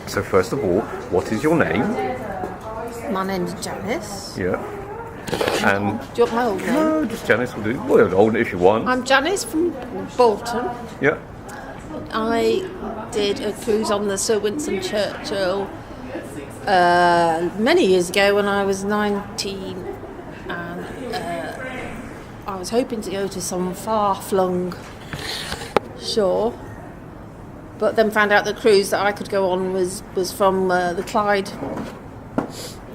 So first of all, what is your name? My name's Janice. Yeah. And Do you want my old name? no, just Janice will do. Well, hold it if you want. I'm Janice from Bolton. Yeah. I did a cruise on the Sir Winston Churchill many years ago when I was 19, and I was hoping to go to some far-flung shore, but then found out the cruise that I could go on was from the Clyde,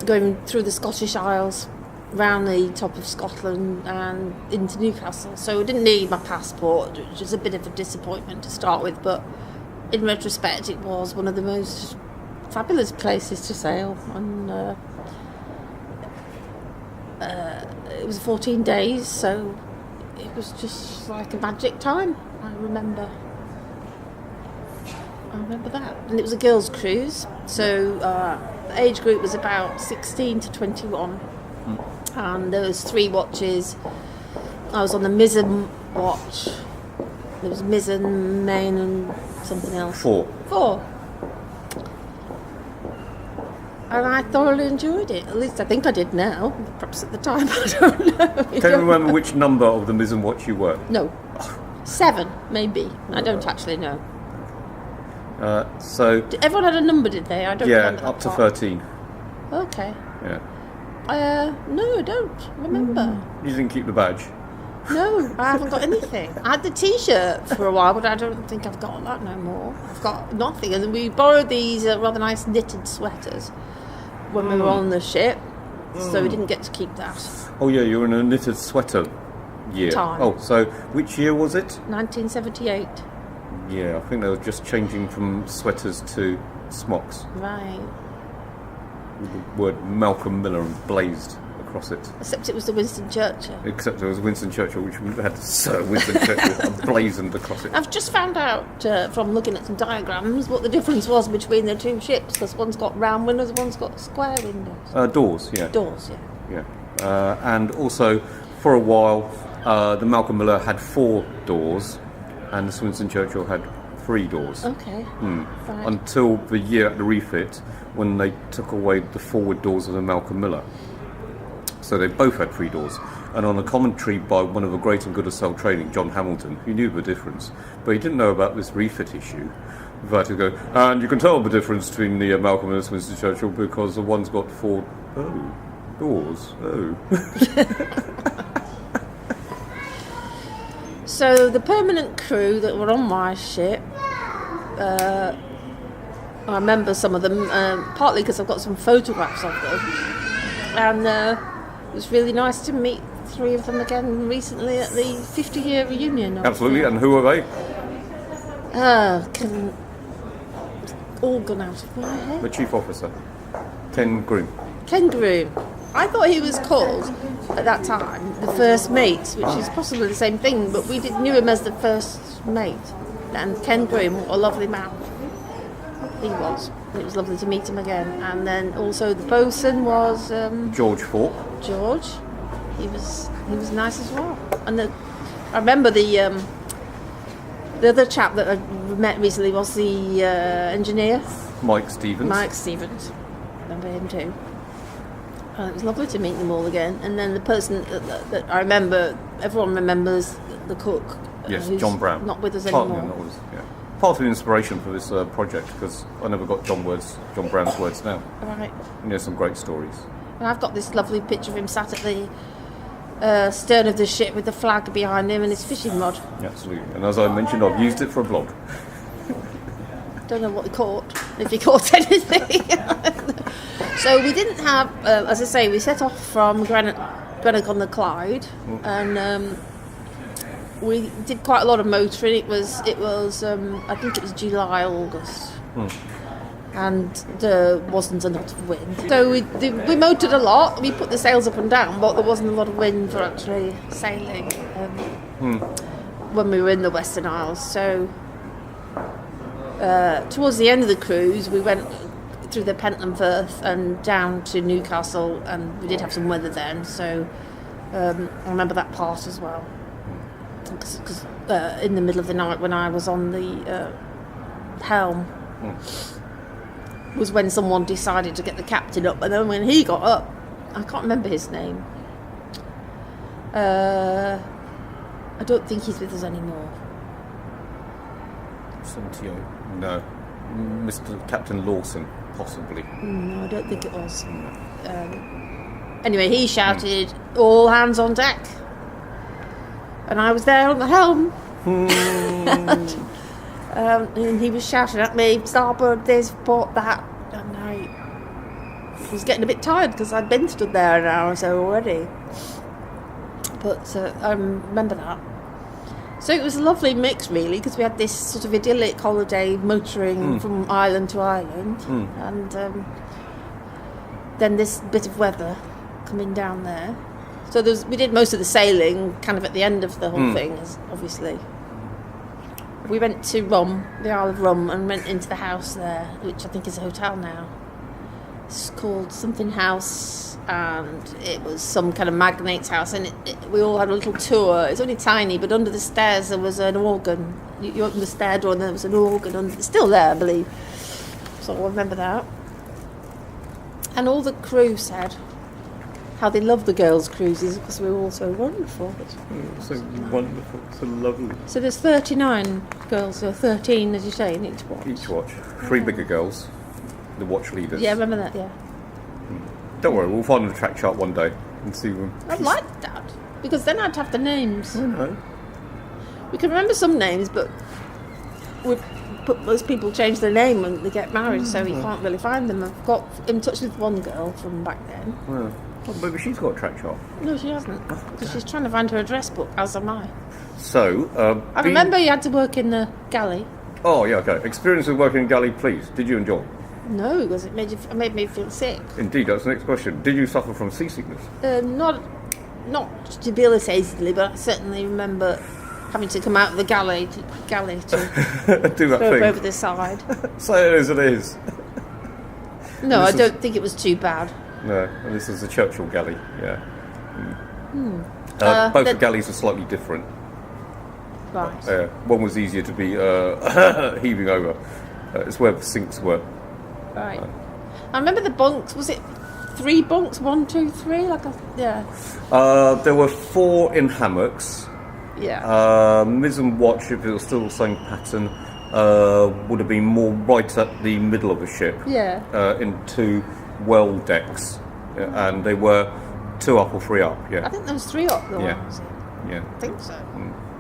going through the Scottish Isles, round the top of Scotland and into Newcastle. So I didn't need my passport, which was a bit of a disappointment to start with, but in retrospect it was one of the most fabulous places to sail, and it was 14 days, so it was just like a magic time. I remember that. And it was a girls' cruise, so the age group was about 16 to 21. And there was 3 watches. I was on the mizzen watch. There was mizzen, main, and something else. 4. And I thoroughly enjoyed it. At least I think I did now. Perhaps at the time, I don't know. Can you remember which number of the mizzen watch you were? No. 7, maybe. I don't actually know. So Everyone had a number, did they? I don't remember that up to part. 13. Okay. Yeah. No, I don't remember. You didn't keep the badge. No, I haven't got anything. I had the T-shirt for a while, but I don't think I've got that no more. I've got nothing. And then we borrowed these rather nice knitted sweaters when we were on the ship, so we didn't get to keep that. Oh yeah, you were in a knitted sweater year. Time. Oh, so which year was it? 1978. Yeah, I think they were just changing from sweaters to smocks. Right. With the word Malcolm Miller blazed across it. Except it was the Winston Churchill. Except there was Winston Churchill, which had Sir Winston Churchill blazoned across it. I've just found out from looking at some diagrams what the difference was between the 2 ships, because one's got round windows, one's got square windows. Doors, yeah. Doors, yeah. Yeah. And also, for a while, the Malcolm Miller had 4 doors, and the Winston Churchill had 3 doors. Okay. Right. Until the year at the refit, when they took away the forward doors of the Malcolm Miller. So they both had 3 doors. And on a commentary by one of the great and good of sail training, John Hamilton, he knew the difference, but he didn't know about this refit issue. He had to go, and you can tell the difference between the Malcolm Miller and Winston Churchill because the one's got 4 doors. So the permanent crew that were on my ship, I remember some of them, partly because I've got some photographs of them, and it was really nice to meet 3 of them again recently at the 50-year reunion. Absolutely, and who are they? All gone out of my head. The chief officer, Ken Groom. Ken Groom. I thought he was called, at that time, the first mate, which is possibly the same thing, but we knew him as the first mate. And Ken Groom, what a lovely man he was. It was lovely to meet him again. And then also the bosun was... George Falk. George. He was nice as well. And I remember the other chap that I met recently was the engineer. Mike Stevens. Mike Stevens. Remember him too. And it was lovely to meet them all again. And then the person that I remember, everyone remembers the cook. Yes, John Brown. Not with us anymore. Part of the inspiration for this project, because I never got John Brown's words now. Right. And there's some great stories. And I've got this lovely picture of him sat at the stern of the ship with the flag behind him and his fishing rod. Absolutely. And as I mentioned, I've used it for a blog. Don't know what he caught, if he caught anything. So we didn't have, as I say, we set off from Greenock on the Clyde, and we did quite a lot of motoring. It was I think it was July, August, and there wasn't a lot of wind. So we motored a lot. We put the sails up and down, but there wasn't a lot of wind for actually sailing when we were in the Western Isles. So towards the end of the cruise, we went through the Pentland Firth and down to Newcastle, and we did have some weather then. So I remember that part as well. Because in the middle of the night when I was on the helm, was when someone decided to get the captain up, and then when he got up, I can't remember his name. I don't think he's with us anymore. 78. No. Mr. Captain Lawson, possibly. No, I don't think it was. Anyway, he shouted, "All hands on deck!" And I was there on the helm. And he was shouting at me, "Starboard this, port that." And I was getting a bit tired because I'd been stood there an hour or so already. But I remember that. So it was a lovely mix, really, because we had this sort of idyllic holiday motoring from island to island, and then this bit of weather coming down there. So we did most of the sailing kind of at the end of the whole thing, obviously. We went to Rum, the Isle of Rum, and went into the house there, which I think is a hotel now. It's called something House, and it was some kind of magnate's house, and we all had a little tour. It's only tiny, but under the stairs there was an organ. You opened the stair door and there was an organ it's still there, I believe. So I remember that. And all the crew said how they loved the girls' cruises because we were all so wonderful. So wonderful, so lovely. So there's 39 girls, or 13, as you say, in each watch. Each watch. 3 bigger girls, the watch leaders. Yeah, I remember that, yeah. Don't worry, we'll find the track chart one day and see them. I'd like that, because then I'd have the names. I know. We can remember some names, but most people change their name when they get married, so you can't really find them. I've got in touch with one girl from back then. Well, maybe she's got a track chart. No, she hasn't, because she's trying to find her address book, as am I. So, I remember you had to work in the galley. Oh, yeah, okay. Experience of working in galley, please. Did you enjoy? No, because it made me feel sick. Indeed, that's the next question. Did you suffer from seasickness? Not debilitatingly, but I certainly remember having to come out of the galley to do that go thing. over the side. Say it as it is. No, I don't think it was too bad. No, and this is the Churchill galley, yeah. Both the galleys are slightly different. Right. One was easier to be heaving over. It's where the sinks were. Right. I remember the bunks. Was it 3 bunks? 1, 2, 3? Yeah. There were 4 in hammocks. Yeah. Mizzen watch, if it was still the same pattern, would have been more right at the middle of the ship. Yeah. In 2 well decks, and they were 2 up or 3 up. Yeah. I think there was 3 up there. Yeah. Yeah. I think so.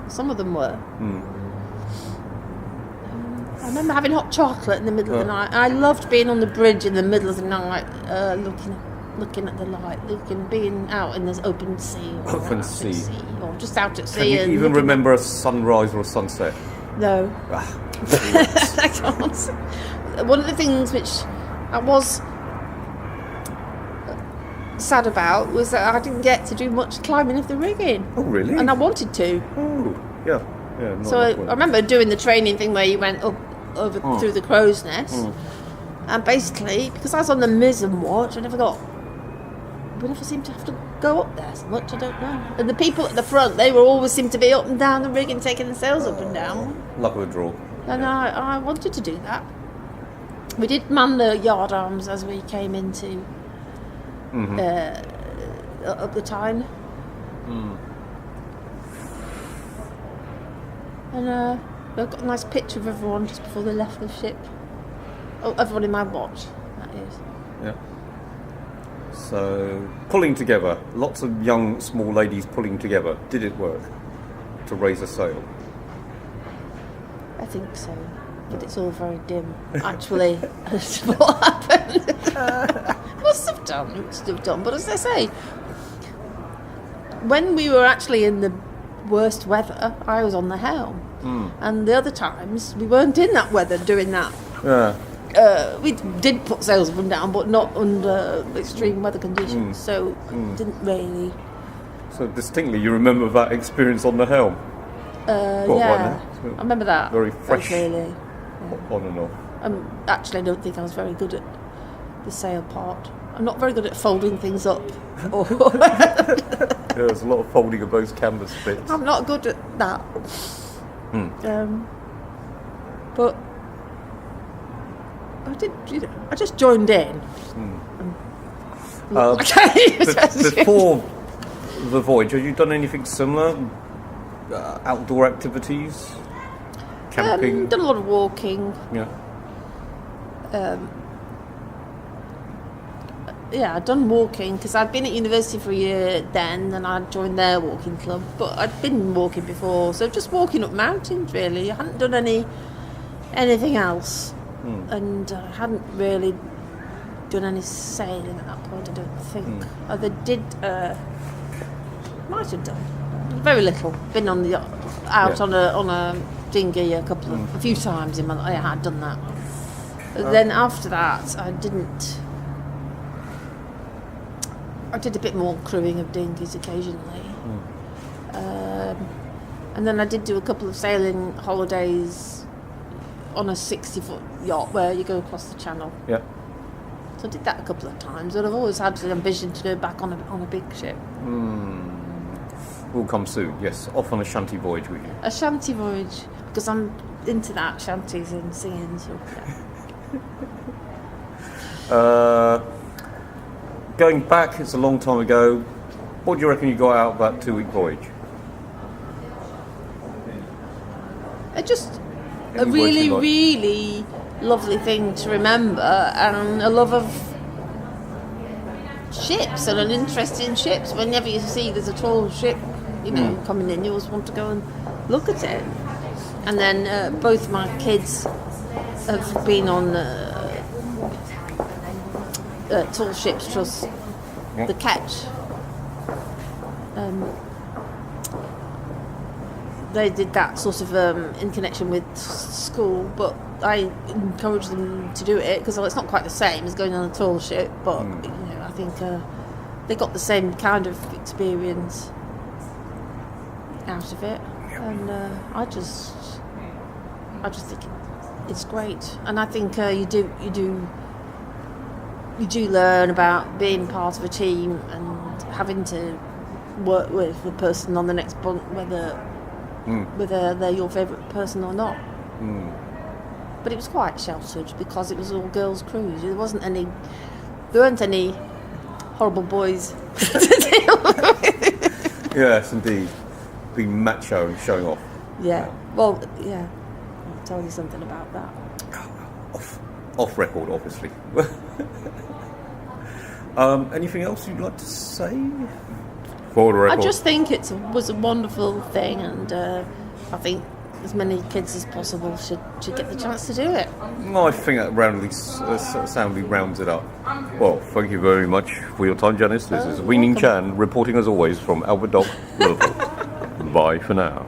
Some of them were. I remember having hot chocolate in the middle of the night. I loved being on the bridge in the middle of the night, looking at the light, being out in the open sea. Open sea. Or just out at sea. Can you even remember a sunrise or a sunset? No. I can't. One of the things which I was sad about was that I didn't get to do much climbing of the rigging. Oh, really? And I wanted to. Oh, yeah. So I remember doing the training thing where you went up over through the crow's nest, and basically because I was on the mizzen watch, we never seemed to have to go up there so much. I don't know. And the people at the front, they were always seemed to be up and down the rigging, taking the sails up and down. Luck of the draw. And I wanted to do that. We did man the yard arms as we came into up the Tyne. And I've got a nice picture of everyone just before they left the ship. Oh, everyone in my watch, that is. Yeah. So, pulling together. Lots of young, small ladies pulling together. Did it work to raise a sail? I think so. But it's all very dim. Actually, that's what happened. Must have done. But as I say, when we were actually in the worst weather, I was on the helm. And the other times, we weren't in that weather doing that. Yeah. We did put sails up and down, but not under extreme weather conditions. So didn't really. So distinctly, you remember that experience on the helm? Yeah, I remember that. Very fresh. Really. On and off. Actually, I don't think I was very good at the sail part. I'm not very good at folding things up. There's a lot of folding of those canvas bits. I'm not good at that. But I did. I just joined in. Before the voyage, have you done anything similar? Outdoor activities, camping. Done a lot of walking. Yeah. I'd done walking because I'd been at university for a year then, and I'd joined their walking club. But I'd been walking before, so just walking up mountains really. I hadn't done anything else, and I hadn't really done any sailing at that point. I don't think. They did. Might have done very little. Been on the out on a dinghy a few times in my life. I had done that. But then after that, I didn't. I did a bit more crewing of dinghies occasionally. And then I did do a couple of sailing holidays on a 60-foot yacht where you go across the channel. Yeah. So I did that a couple of times, but I've always had the ambition to go back on a big ship. Will come soon, yes. Off on a shanty voyage with you. A shanty voyage, because I'm into that, shanties and singing. So, yeah. Going back, it's a long time ago. What do you reckon you got out of that 2-week voyage? It's just a really, really lovely thing to remember, and a love of ships and an interest in ships. Whenever you see there's a tall ship, coming in, you always want to go and look at it. And then both my kids have been on Tall Ships Trust, the Catch. They did that sort of in connection with school, but I encouraged them to do it because it's not quite the same as going on a tall ship, but I think they got the same kind of experience out of it, and I just think it's great, and I think you do learn about being part of a team and having to work with the person on the next bunk, whether they're your favourite person or not. But it was quite sheltered because it was all girls' cruise. There weren't any horrible boys to deal with. Yes, indeed. Being macho and showing off. Yeah. Well, yeah. I'll tell you something about that. Off record, obviously. Anything else you'd like to say? For the record. I just think it was a wonderful thing, and I think as many kids as possible should get the chance to do it. I think that soundly rounds it up. Well, thank you very much for your time, Janice. This is Weening Chan reporting as always from Albert Dock, Liverpool. Bye for now.